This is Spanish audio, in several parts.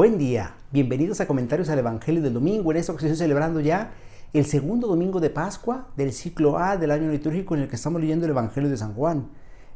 Buen día, bienvenidos a Comentarios al Evangelio del Domingo, en esta ocasión celebrando ya el segundo domingo de Pascua del ciclo A del año litúrgico en el que estamos leyendo el Evangelio de San Juan.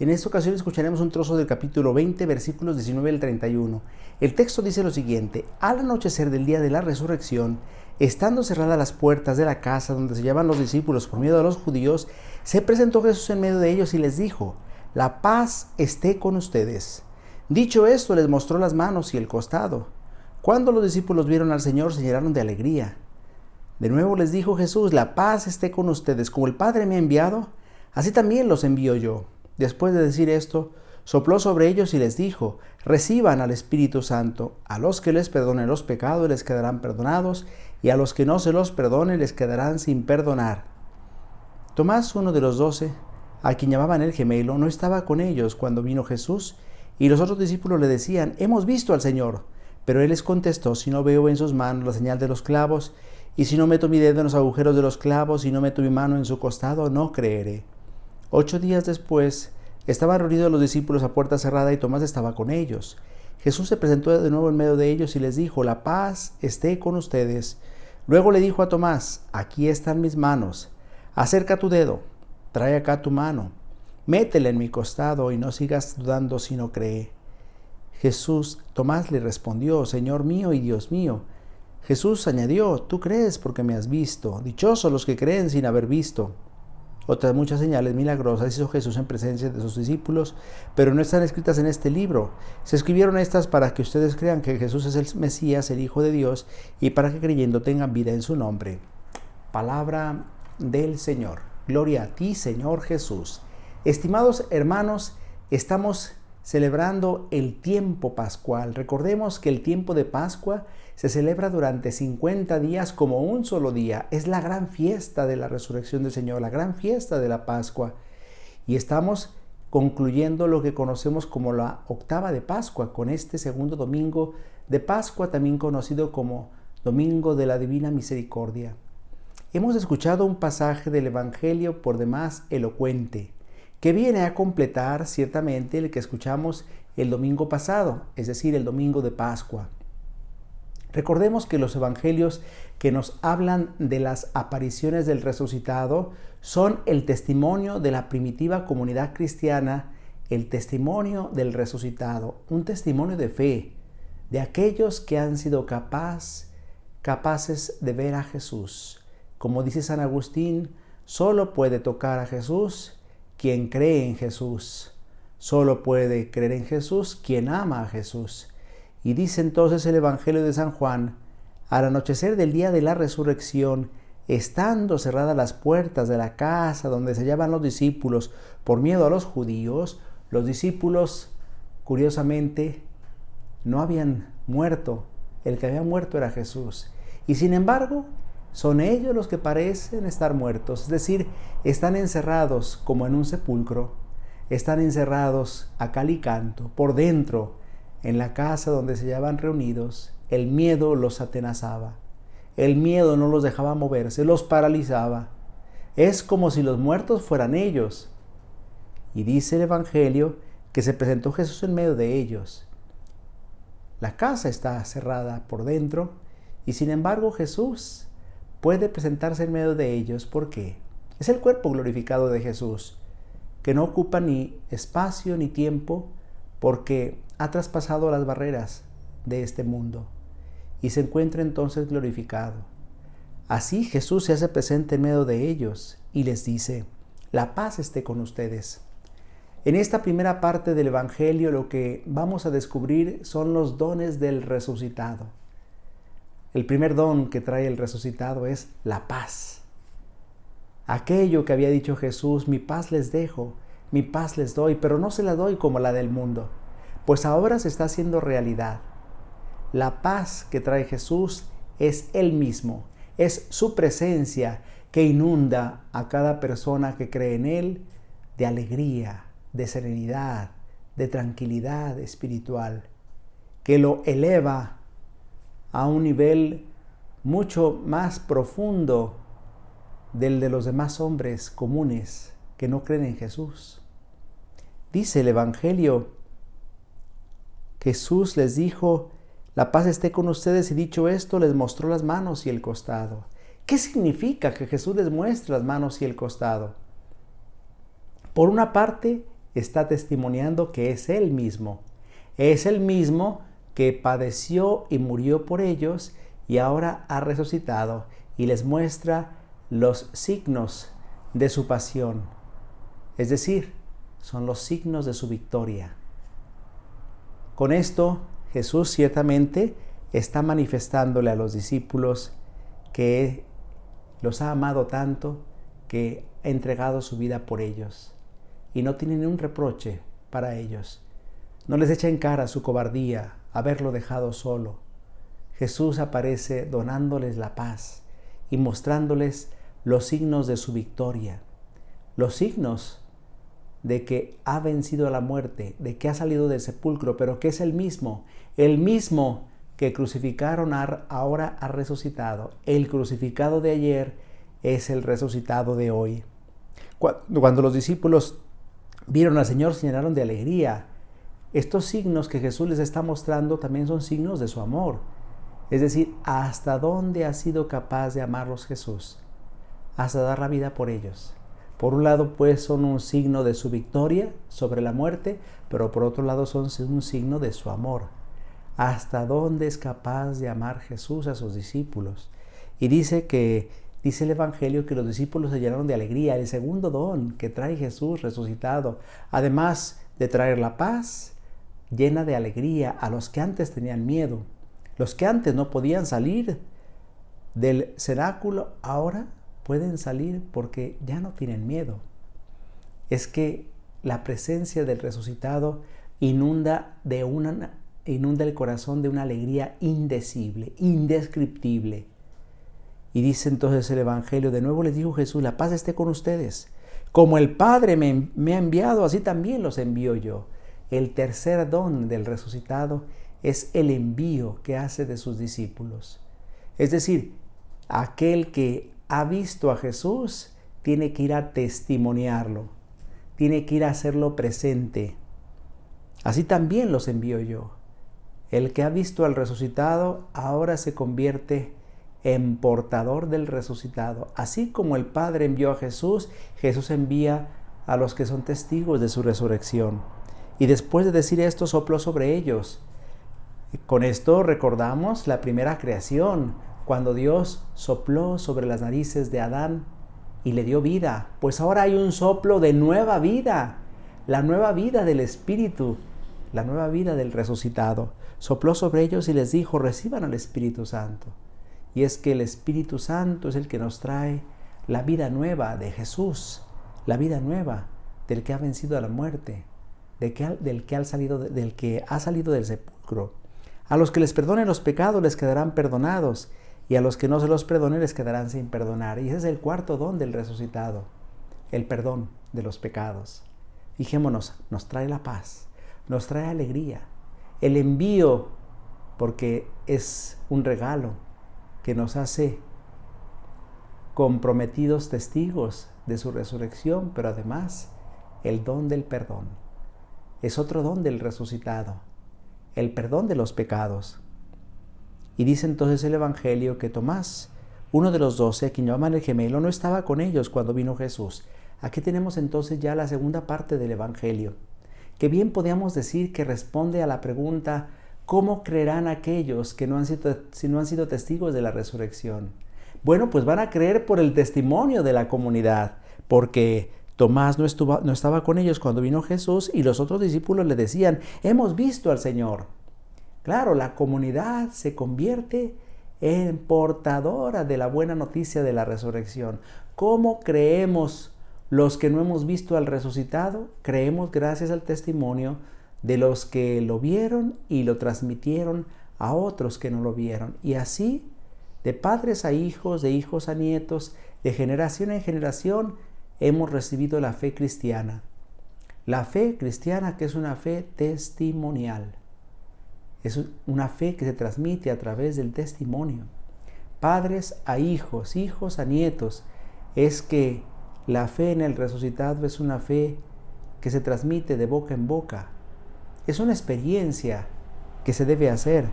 En esta ocasión escucharemos un trozo del capítulo 20, versículos 19 al 31. El texto dice lo siguiente: al anochecer del día de la resurrección, estando cerradas las puertas de la casa donde se hallaban los discípulos por miedo a los judíos, se presentó Jesús en medio de ellos y les dijo: la paz esté con ustedes. Dicho esto, les mostró las manos y el costado. Cuando los discípulos vieron al Señor, se llenaron de alegría. De nuevo les dijo Jesús: la paz esté con ustedes. Como el Padre me ha enviado, así también los envío yo. Después de decir esto, sopló sobre ellos y les dijo: reciban al Espíritu Santo. A los que les perdonen los pecados les quedarán perdonados, y a los que no se los perdonen les quedarán sin perdonar. Tomás, uno de los 12, a quien llamaban el gemelo, no estaba con ellos cuando vino Jesús, y los otros discípulos le decían: hemos visto al Señor. Pero él les contestó: si no veo en sus manos la señal de los clavos, y si no meto mi dedo en los agujeros de los clavos, y no meto mi mano en su costado, no creeré. 8 días después, estaban reunidos los discípulos a puerta cerrada, y Tomás estaba con ellos. Jesús se presentó de nuevo en medio de ellos y les dijo: la paz esté con ustedes. Luego le dijo a Tomás: aquí están mis manos. Acerca tu dedo, trae acá tu mano. Métela en mi costado y no sigas dudando, sino cree. Tomás le respondió: Señor mío y Dios mío. Jesús añadió: tú crees porque me has visto. Dichosos los que creen sin haber visto. Otras muchas señales milagrosas hizo Jesús en presencia de sus discípulos, pero no están escritas en este libro. Se escribieron estas para que ustedes crean que Jesús es el Mesías, el Hijo de Dios, y para que creyendo tengan vida en su nombre. Palabra del Señor. Gloria a ti, Señor Jesús. Estimados hermanos, estamos celebrando el tiempo pascual. Recordemos que el tiempo de Pascua se celebra durante 50 días como un solo día. Es la gran fiesta de la resurrección del Señor, la gran fiesta de la Pascua. Y estamos concluyendo lo que conocemos como la octava de Pascua, con este segundo domingo de Pascua, también conocido como Domingo de la Divina Misericordia. Hemos escuchado un pasaje del Evangelio por demás elocuente, que viene a completar ciertamente el que escuchamos el domingo pasado, es decir, el domingo de Pascua. Recordemos que los evangelios que nos hablan de las apariciones del resucitado son el testimonio de la primitiva comunidad cristiana, el testimonio del resucitado, un testimonio de fe, de aquellos que han sido capaces de ver a Jesús. Como dice San Agustín, solo puede tocar a Jesús quien cree en Jesús. Solo puede creer en Jesús quien ama a Jesús. Y dice entonces el Evangelio de San Juan: al anochecer del día de la resurrección, estando cerradas las puertas de la casa donde se hallaban los discípulos por miedo a los judíos, los discípulos, curiosamente, no habían muerto. El que había muerto era Jesús. Y sin embargo, son ellos los que parecen estar muertos, es decir, están encerrados como en un sepulcro, están encerrados a cal y canto, por dentro, en la casa donde se hallaban reunidos. El miedo los atenazaba, el miedo no los dejaba moverse, los paralizaba. Es como si los muertos fueran ellos. Y dice el Evangelio que se presentó Jesús en medio de ellos. La casa está cerrada por dentro y sin embargo Jesús puede presentarse en medio de ellos. ¿Por qué? Es el cuerpo glorificado de Jesús, que no ocupa ni espacio ni tiempo, porque ha traspasado las barreras de este mundo y se encuentra entonces glorificado. Así Jesús se hace presente en medio de ellos y les dice: la paz esté con ustedes. En esta primera parte del Evangelio lo que vamos a descubrir son los dones del resucitado. El primer don que trae el resucitado es la paz. Aquello que había dicho Jesús: mi paz les dejo, mi paz les doy, pero no se la doy como la del mundo. Pues ahora se está haciendo realidad. La paz que trae Jesús es Él mismo, es su presencia que inunda a cada persona que cree en Él de alegría, de serenidad, de tranquilidad espiritual, que lo eleva a un nivel mucho más profundo del de los demás hombres comunes que no creen en Jesús. Dice el Evangelio: Jesús les dijo: la paz esté con ustedes, y dicho esto, les mostró las manos y el costado. ¿Qué significa que Jesús les muestre las manos y el costado? Por una parte, está testimoniando que es Él mismo. Es el mismo que padeció y murió por ellos y ahora ha resucitado y les muestra los signos de su pasión. Es decir, son los signos de su victoria. Con esto, Jesús ciertamente está manifestándole a los discípulos que los ha amado tanto que ha entregado su vida por ellos y no tiene ni un reproche para ellos. No les echa en cara su cobardía, haberlo dejado solo. Jesús aparece donándoles la paz y mostrándoles los signos de su victoria, los signos de que ha vencido a la muerte, de que ha salido del sepulcro, pero que es el mismo que crucificaron ahora ha resucitado. El crucificado de ayer es el resucitado de hoy. Cuando los discípulos vieron al Señor, se llenaron de alegría. Estos signos que Jesús les está mostrando también son signos de su amor. Es decir, hasta dónde ha sido capaz de amarlos Jesús, hasta dar la vida por ellos. Por un lado, pues, son un signo de su victoria sobre la muerte, pero por otro lado son un signo de su amor. Hasta dónde es capaz de amar Jesús a sus discípulos. Y dice el Evangelio que los discípulos se llenaron de alegría. El segundo don que trae Jesús resucitado, además de traer la paz, llena de alegría a los que antes tenían miedo. Los que antes no podían salir del cenáculo, ahora pueden salir porque ya no tienen miedo. Es que la presencia del resucitado inunda el corazón de una alegría indecible, indescriptible. Y dice entonces el Evangelio, de nuevo les dijo Jesús, la paz esté con ustedes. Como el Padre me ha enviado, así también los envío yo. El tercer don del resucitado es el envío que hace de sus discípulos. Es decir, aquel que ha visto a Jesús tiene que ir a testimoniarlo, tiene que ir a hacerlo presente. Así también los envío yo. El que ha visto al resucitado ahora se convierte en portador del resucitado. Así como el Padre envió a Jesús, Jesús envía a los que son testigos de su resurrección. Y después de decir esto, sopló sobre ellos. Con esto recordamos la primera creación, cuando Dios sopló sobre las narices de Adán y le dio vida. Pues ahora hay un soplo de nueva vida, la nueva vida del Espíritu, la nueva vida del resucitado. Sopló sobre ellos y les dijo, reciban al Espíritu Santo. Y es que el Espíritu Santo es el que nos trae la vida nueva de Jesús, la vida nueva del que ha vencido a la muerte, del que ha salido del sepulcro. A los que les perdonen los pecados les quedarán perdonados, y a los que no se los perdone les quedarán sin perdonar. Y ese es el cuarto don del resucitado, el perdón de los pecados. Fijémonos, nos trae la paz, nos trae alegría, el envío, porque es un regalo que nos hace comprometidos testigos de su resurrección, pero además el don del perdón. Es otro don del resucitado, el perdón de los pecados. Y dice entonces el Evangelio que Tomás, uno de los 12, a quien llaman el gemelo, no estaba con ellos cuando vino Jesús. Aquí tenemos entonces ya la segunda parte del Evangelio, que bien podríamos decir que responde a la pregunta, ¿cómo creerán aquellos que no han sido testigos de la resurrección? Bueno, pues van a creer por el testimonio de la comunidad, porque Tomás no estaba con ellos cuando vino Jesús y los otros discípulos le decían, hemos visto al Señor. Claro, la comunidad se convierte en portadora de la buena noticia de la resurrección. ¿Cómo creemos los que no hemos visto al resucitado? Creemos gracias al testimonio de los que lo vieron y lo transmitieron a otros que no lo vieron. Y así, de padres a hijos, de hijos a nietos, de generación en generación, hemos recibido la fe cristiana. La fe cristiana, que es una fe testimonial. Es una fe que se transmite a través del testimonio. Padres a hijos, hijos a nietos. Es que la fe en el resucitado es una fe que se transmite de boca en boca. Es una experiencia que se debe hacer.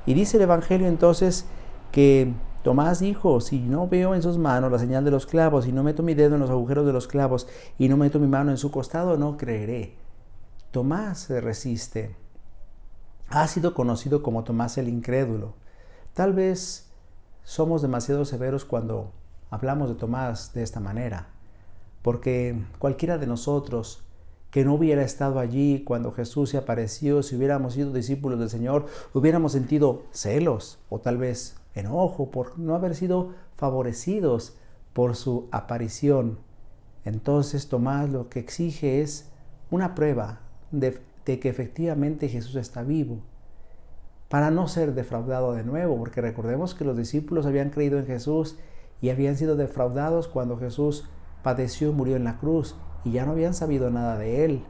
Y dice el Evangelio entonces que Tomás dijo, si no veo en sus manos la señal de los clavos, y no meto mi dedo en los agujeros de los clavos, y no meto mi mano en su costado, no creeré. Tomás se resiste. Ha sido conocido como Tomás el incrédulo. Tal vez somos demasiado severos cuando hablamos de Tomás de esta manera, porque cualquiera de nosotros que no hubiera estado allí cuando Jesús se apareció, si hubiéramos sido discípulos del Señor, hubiéramos sentido celos o tal vez enojo por no haber sido favorecidos por su aparición. Entonces Tomás lo que exige es una prueba de que efectivamente Jesús está vivo, para no ser defraudado de nuevo, porque recordemos que los discípulos habían creído en Jesús y habían sido defraudados cuando Jesús padeció y murió en la cruz y ya no habían sabido nada de él.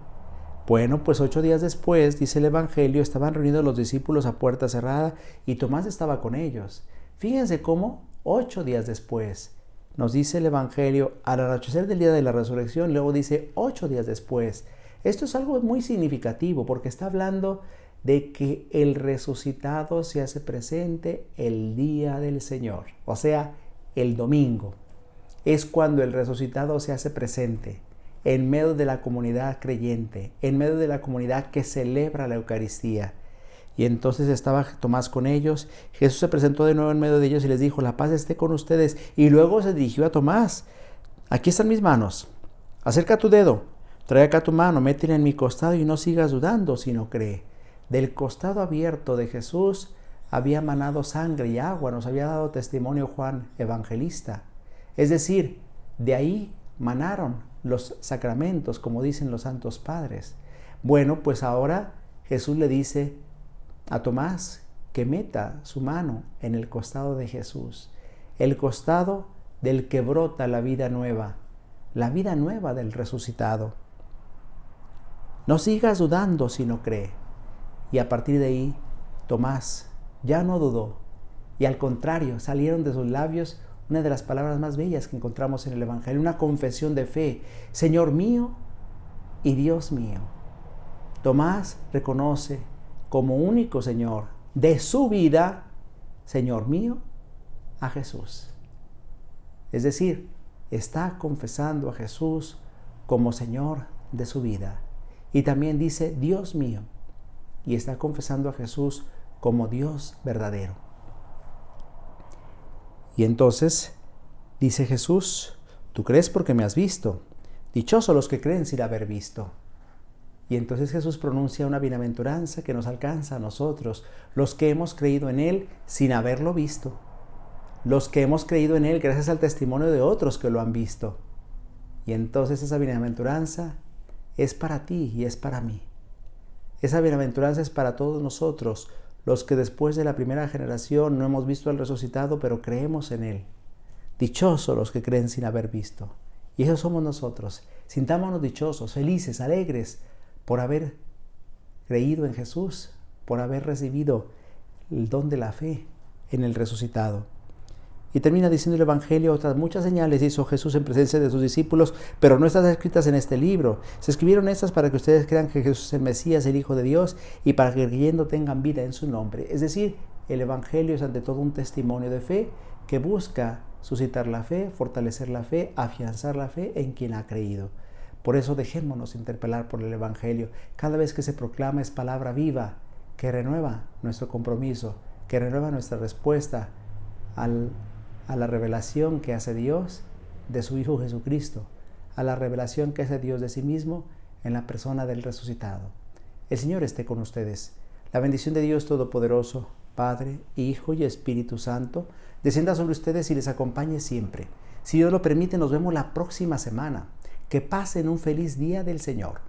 Bueno, pues 8 días después, dice el Evangelio, estaban reunidos los discípulos a puerta cerrada y Tomás estaba con ellos. Fíjense cómo 8 días después, nos dice el Evangelio, al anochecer del día de la resurrección, luego dice 8 días después. Esto es algo muy significativo porque está hablando de que el resucitado se hace presente el día del Señor, o sea, el domingo. Es cuando el resucitado se hace presente en medio de la comunidad creyente, en medio de la comunidad que celebra la Eucaristía. Y entonces estaba Tomás con ellos. Jesús se presentó de nuevo en medio de ellos y les dijo, la paz esté con ustedes. Y luego se dirigió a Tomás, aquí están mis manos, acerca tu dedo, trae acá tu mano, métela en mi costado y no sigas dudando, sino cree. Del costado abierto de Jesús había manado sangre y agua, nos había dado testimonio Juan Evangelista. Es decir, de ahí manaron los sacramentos, como dicen los santos padres. Bueno, pues ahora Jesús le dice a Tomás que meta su mano en el costado de Jesús, el costado del que brota la vida nueva del resucitado. No sigas dudando, sino cree. Y a partir de ahí, Tomás ya no dudó. Y al contrario, salieron de sus labios una de las palabras más bellas que encontramos en el Evangelio, una confesión de fe. Señor mío y Dios mío. Tomás reconoce como único Señor de su vida, Señor mío, a Jesús. Es decir, está confesando a Jesús como Señor de su vida. Y también dice, Dios mío. Y está confesando a Jesús como Dios verdadero. Y entonces dice Jesús, tú crees porque me has visto. Dichosos los que creen sin haber visto. Y entonces Jesús pronuncia una bienaventuranza que nos alcanza a nosotros, los que hemos creído en Él sin haberlo visto. Los que hemos creído en Él gracias al testimonio de otros que lo han visto. Y entonces esa bienaventuranza es para ti y es para mí. Esa bienaventuranza es para todos nosotros, los que después de la primera generación no hemos visto al resucitado, pero creemos en Él. Dichosos los que creen sin haber visto. Y esos somos nosotros. Sintámonos dichosos, felices, alegres, por haber creído en Jesús, por haber recibido el don de la fe en el resucitado. Y termina diciendo el Evangelio, otras muchas señales hizo Jesús en presencia de sus discípulos, pero no están escritas en este libro. Se escribieron estas para que ustedes crean que Jesús es el Mesías, el Hijo de Dios, y para que creyendo tengan vida en su nombre. Es decir, el Evangelio es ante todo un testimonio de fe que busca suscitar la fe, fortalecer la fe, afianzar la fe en quien ha creído. Por eso dejémonos interpelar por el Evangelio. Cada vez que se proclama es palabra viva que renueva nuestro compromiso, que renueva nuestra respuesta a la revelación que hace Dios de su Hijo Jesucristo, a la revelación que hace Dios de sí mismo en la persona del resucitado. El Señor esté con ustedes. La bendición de Dios Todopoderoso, Padre, Hijo y Espíritu Santo, descienda sobre ustedes y les acompañe siempre. Si Dios lo permite, nos vemos la próxima semana. Que pasen un feliz día del Señor.